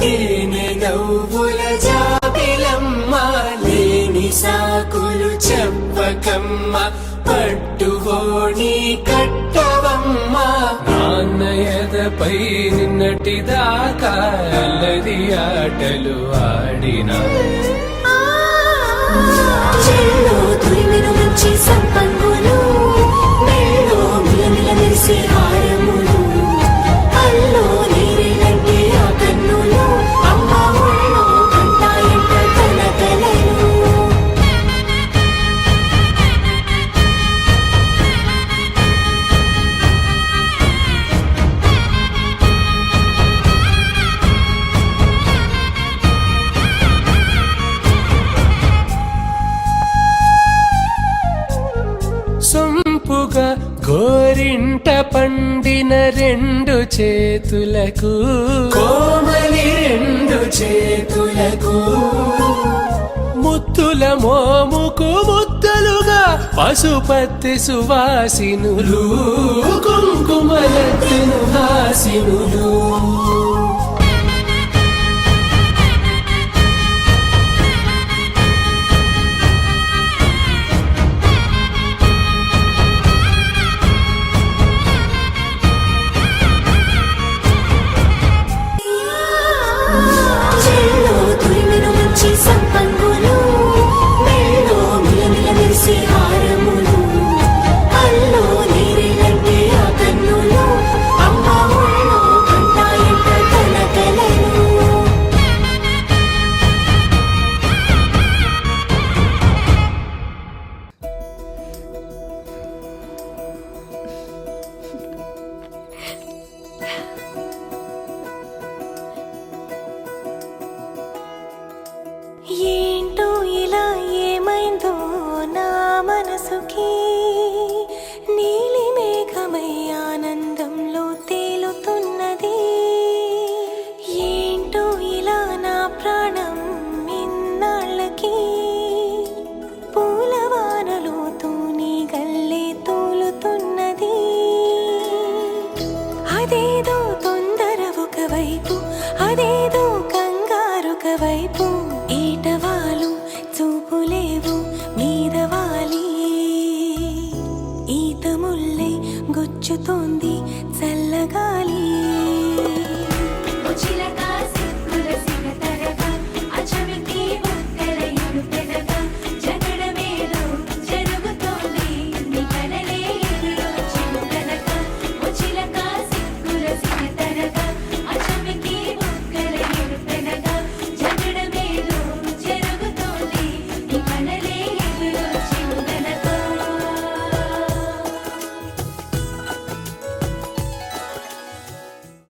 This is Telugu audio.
తేనె నవ్వుల జాబిలమ్మ లేని సాకులు చెప్పకమ్మ పట్టువోణి కట్టవమ్మ నాన్నయదపై నిన్నటిదాకా అల్లరి ఆటలు ఆడినా చెల్లో తురిమిన మంచి సంపంగులు మెళ్ళో మిలమిల మెరిసే హారములు అల్లో నీరేనంటే ఆ కన్నులు అమ్మ ఒళ్ళో కంటాయంట కలకలలు సొంపుగా గోరింట పండిన రెండు చేతులకు కోమలి రెండు చేతులకు ముత్తుల మోముకు ముద్దలుగా పశుపతి సువాసినులు కుంకుమలత్తును హాసినులు చెల్లో తురిమిన మంచి సంపంగులు మెళ్ళో మిలమిల మెరిసే హారములు అల్లో నీరేనంటే ఆ కన్నులు అమ్మ ఒళ్ళో కంటాయంట కలకలలు ఏంటో ఇలా ఏమైందో నా మనసుకి నీలి మేఘమై ఆనందంలో తేలుతున్నది ఏంటో ఇలా నా ప్రాణం ఇన్నాళ్ళకి పూలవానలో తూని గల్లే తూలుతున్నది అదేదో తొందర ఒకవైపు అదేదో కంగారొక వైపు